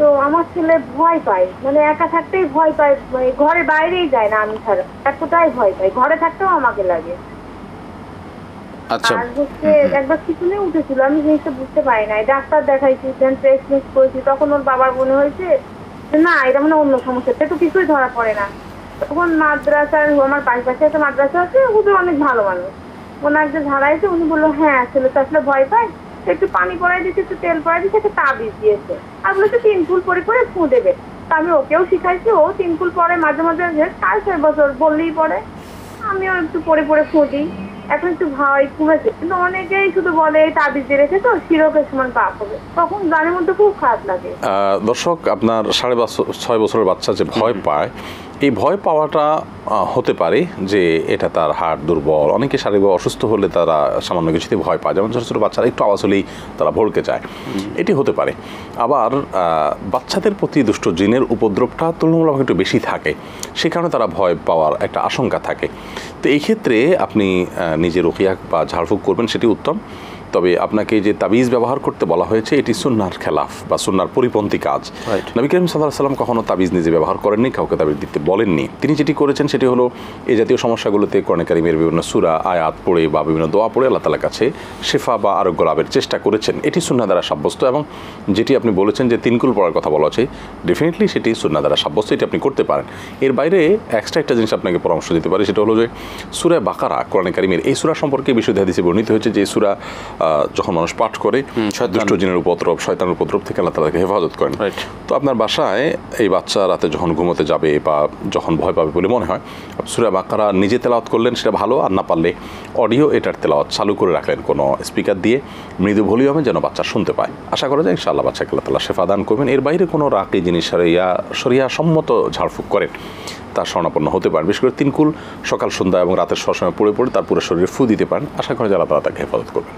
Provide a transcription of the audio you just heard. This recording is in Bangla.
তো আমার ছেলে ভয় পায়, মানে একা থাকতেই ভয় পায়, মানে ঘরে বাইরেই যায় না আমি ছাড়া, এতটাই ভয় পায়, ঘরে থাকতেও আমাকে লাগে। আচ্ছা। আর হচ্ছে একবার পিছনে উঠেছিল, আমি জিনিসটা বুঝতে পারি নাই, ডাক্তার দেখাইছি, ট্রেস করেছি, তখন ওর বাবার মনে হয়েছে যে না এটা মানে অন্য সমস্যা, তো কিছুই ধরা পড়ে না। তখন মাদ্রাসার, আমার পাশে একটা মাদ্রাসা আছে, হুজুর অনেক ভালো মানুষ, ওনাকে ঝাড়াইছে, উনি বললো হ্যাঁ ছেলে তো আসলে ভয় পায়, একটু পানি পড়াই দিয়েছে, একটু তেল পড়াই দিয়েছে, একটা তাবিজ দিয়েছে, আর বলেছে 3 ফুল পরে পরে ফু দেবে। তা আমি ওকেও শিখাইছি, ও 3 ফুল পরে মাঝে মাঝে 4-6 বছর বললেই পরে, আমিও একটু পরে পরে ফু দিই। এখন একটু ভয় কমেছে, কিন্তু অনেকেই শুধু বলে এই তাবিজ দিয়ে রেখে তো শিরকের সমান পাপ হবে, তখন গানের মধ্যে খুব খারাপ লাগে। দর্শক, আপনার 6.5 বছরের বাচ্চা যে ভয় পায়, এই ভয় পাওয়াটা হতে পারে যে এটা তার হাড় দুর্বল। অনেকে শারীরিক অসুস্থ হলে তারা সামান্য কিছুতে ভয় পায়, যেমন ছোটো ছোটো বাচ্চারা একটু আওয়াজ হলেই তারা ভড়কে যায়, এটি হতে পারে। আবার বাচ্চাদের প্রতি দুষ্ট জিনের উপদ্রবটা তুলনামূলক একটু বেশি থাকে, সে কারণে তারা ভয় পাওয়ার একটা আশঙ্কা থাকে। তো এই ক্ষেত্রে আপনি নিজে রুকিয়া বা ঝাড়ফুঁক করবেন, সেটি উত্তম। তবে আপনাকে যে তাবিজ ব্যবহার করতে বলা হয়েছে এটি সুন্নাহর খেলাফ বা সুন্নাহর পরিপন্থী কাজ। নবী করিম সাল্লাল্লাহু আলাইহি ওয়াসাল্লাম কখনো তাবিজ নিজে ব্যবহার করেননি, কাউকে তাবিজ দিতে বলেননি। তিনি যেটি করেছেন সেটি হলো এই জাতীয় সমস্যাগুলোতে কোরআনে কারিমের বিভিন্ন সূরা আয়াত পড়ে বা বিভিন্ন দোয়া পড়ে আল্লাহ তাআলার কাছে শিফা বা আরোগ্য লাভের চেষ্টা করেছেন। এটি সুন্নাহ দ্বারা সাব্যস্ত, এবং যেটি আপনি বলেছেন যে 3 কুল পড়ার কথা বলা আছে, ডেফিনেটলি সেটি সুন্নাহ দ্বারা সাব্যস্ত, এটি আপনি করতে পারেন। এর বাইরে এক্সট্রা একটা জিনিস আপনাকে পরামর্শ দিতে পারি, সেটা হলো যে সূরা বাকারা, কোরআনে কারিমের এই সূরা সম্পর্কে বিশুদ্ধ হাদিসে বর্ণিত হয়েছে যে এই সূরা যখন মানুষ পাঠ করে দুষ্ট জিনের উপদ্রব, শয়তানের উপদ্রব থেকে আল্লাহ তাআলা তাকে হেফাজত করেন। তো আপনার বাসায় এই বাচ্চা রাতে যখন ঘুমোতে যাবে বা যখন ভয় পাবে বলে মনে হয়, সূরা বাকারা নিজে তেলাওয়াত করলেন, সেটা ভালো, আর না পারলে অডিও এটার তেলাওয়াত চালু করে রাখলেন কোনো স্পিকার দিয়ে, মৃদু ভলিউমে, যেন বাচ্চা শুনতে পায়। আশা করা যায় ইনশাআল্লাহ বাচ্চাকে আল্লাহ তাআলা শেফা দান করবেন। এর বাইরে কোনো রাকি জিনিস শরিয়া সম্মত ঝাড়ফুঁক করেন তার শরণাপন্ন হতে পারেন। বিশেষ করে 3 কুল সকাল সন্ধ্যা এবং রাতের সবসময় পড়ে পড়ে তার পুরো শরীরে ফু দিতে পারেন। আশা করা যায় আল্লাহ তাআলা তাকে হেফাজত করবেন।